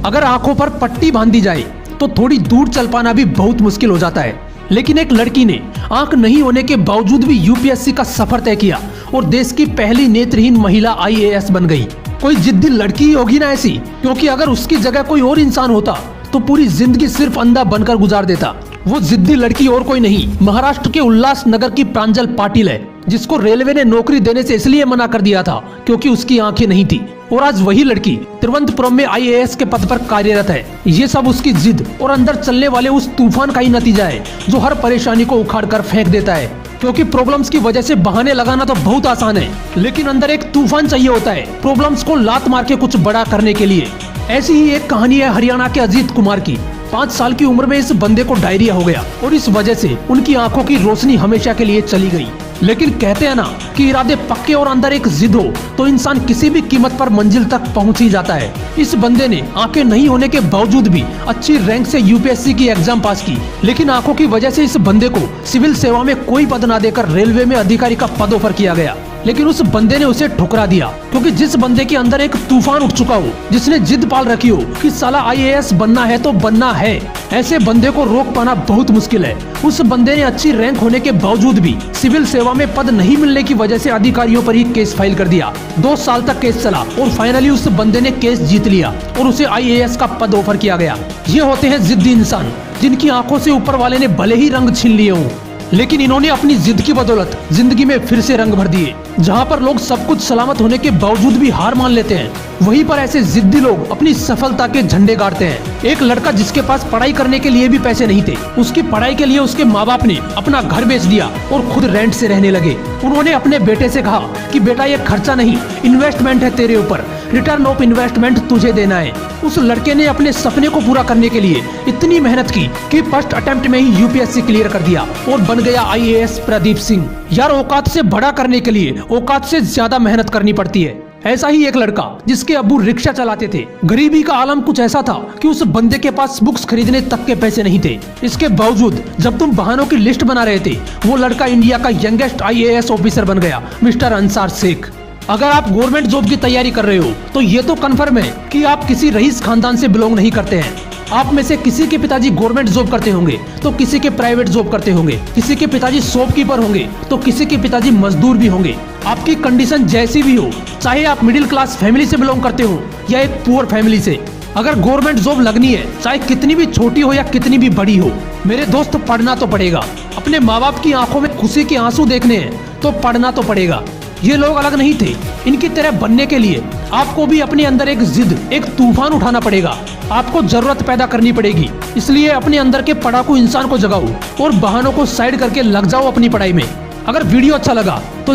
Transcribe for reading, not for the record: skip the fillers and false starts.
अगर आंखों पर पट्टी बांध दी जाए तो थोड़ी दूर चल पाना भी बहुत मुश्किल हो जाता है। लेकिन एक लड़की ने आंख नहीं होने के बावजूद भी यूपीएससी का सफर तय किया और देश की पहली नेत्रहीन महिला आईएएस बन गई। कोई जिद्दी लड़की ही होगी ना ऐसी, क्योंकि अगर उसकी जगह कोई और इंसान होता तो पूरी जिंदगी सिर्फ अंधा बनकर गुजार देता। वो जिद्दी लड़की और कोई नहीं, महाराष्ट्र के उल्लासनगर की प्रांजल पाटिल है, जिसको रेलवे ने नौकरी देने से इसलिए मना कर दिया था क्योंकि उसकी आंखें नहीं थी। और आज वही लड़की तिरुवनंतपुरम में आईएएस के पद पर कार्यरत है। ये सब उसकी जिद और अंदर चलने वाले उस तूफान का ही नतीजा है जो हर परेशानी को उखाड़ कर फेंक देता है। क्योंकि प्रॉब्लम्स की वजह से बहाने लगाना तो बहुत आसान है, लेकिन अंदर एक तूफान चाहिए होता है प्रॉब्लम्स को लात मार के कुछ बड़ा करने के लिए। ऐसी ही एक कहानी है हरियाणा के अजीत कुमार की। 5 साल की उम्र में इस बंदे को डायरिया हो गया और इस वजह से उनकी आंखों की रोशनी हमेशा के लिए चली गई। लेकिन कहते हैं ना कि इरादे पक्के और अंदर एक जिद हो तो इंसान किसी भी कीमत पर मंजिल तक पहुंच ही जाता है। इस बंदे ने आंखें नहीं होने के बावजूद भी अच्छी रैंक से यूपीएससी की एग्जाम पास की, लेकिन आंखों की वजह से इस बंदे को सिविल सेवा में कोई पद ना देकर रेलवे में अधिकारी का पद ऑफर किया गया। लेकिन उस बंदे ने उसे ठुकरा दिया, क्योंकि जिस बंदे के अंदर एक तूफान उठ चुका हो, जिसने जिद पाल रखी हो कि साला आईएएस बनना है तो बनना है, ऐसे बंदे को रोक पाना बहुत मुश्किल है। उस बंदे ने अच्छी रैंक होने के बावजूद भी सिविल सेवा में पद नहीं मिलने की वजह से अधिकारियों पर ही केस फाइल कर दिया। 2 साल तक केस चला और फाइनली उस बंदे ने केस जीत लिया और उसे आईएएस का पद ऑफर किया गया। ये होते हैं जिद्दी इंसान, जिनकी आंखों से ऊपर वाले ने भले ही रंग छीन लिए हों, लेकिन इन्होंने अपनी जिद की बदौलत जिंदगी में फिर से रंग भर दिए। जहां पर लोग सब कुछ सलामत होने के बावजूद भी हार मान लेते हैं, वहीं पर ऐसे जिद्दी लोग अपनी सफलता के झंडे गाड़ते हैं। एक लड़का जिसके पास पढ़ाई करने के लिए भी पैसे नहीं थे, उसकी पढ़ाई के लिए उसके माँ बाप ने अपना घर बेच दिया और खुद रेंट से रहने लगे। उन्होंने अपने बेटे से कहा कि बेटा ये खर्चा नहीं, इन्वेस्टमेंट है तेरे ऊपर, रिटर्न ऑफ इन्वेस्टमेंट तुझे देना है। उस लड़के ने अपने सपने को पूरा करने के लिए इतनी मेहनत की कि फर्स्ट अटेम्प्ट में ही यूपीएससी क्लियर कर दिया और बन गया आईएएस प्रदीप सिंह। यार, औकात से बड़ा करने के लिए औकात से ज्यादा मेहनत करनी पड़ती है। ऐसा ही एक लड़का जिसके अब्बू रिक्शा चलाते थे, गरीबी का आलम कुछ ऐसा था कि उस बंदे के पास बुक्स खरीदने तक के पैसे नहीं थे। इसके बावजूद जब तुम बहानों की लिस्ट बना रहे थे, वो लड़का इंडिया का यंगेस्ट आईएएस ऑफिसर बन गया, मिस्टर अंसार शेख। अगर आप गवर्नमेंट जॉब की तैयारी कर रहे हो तो ये तो कन्फर्म है कि आप किसी रईस खानदान से बिलोंग नहीं करते हैं। आप में से किसी के पिताजी गवर्नमेंट जॉब करते होंगे तो किसी के प्राइवेट जॉब करते होंगे, किसी के पिताजी शॉपकीपर होंगे तो किसी के पिताजी मजदूर भी होंगे। आपकी कंडीशन जैसी भी हो, चाहे आप मिडिल क्लास फैमिली से बिलोंग करते हो या एक पुअर फैमिली से, अगर गवर्नमेंट जॉब लगनी है, चाहे कितनी भी छोटी हो या कितनी भी बड़ी हो, मेरे दोस्त पढ़ना तो पड़ेगा। अपने माँ बाप की आंखों में खुशी के आंसू देखने हैं तो पढ़ना तो पड़ेगा। ये लोग अलग नहीं थे, इनकी तरह बनने के लिए आपको भी अपने अंदर एक जिद, एक तूफान उठाना पड़ेगा। आपको जरूरत पैदा करनी पड़ेगी। इसलिए अपने अंदर के पढ़ाकू इंसान को जगाओ और बहानों को साइड करके लग जाओ अपनी पढ़ाई में। अगर वीडियो अच्छा लगा तो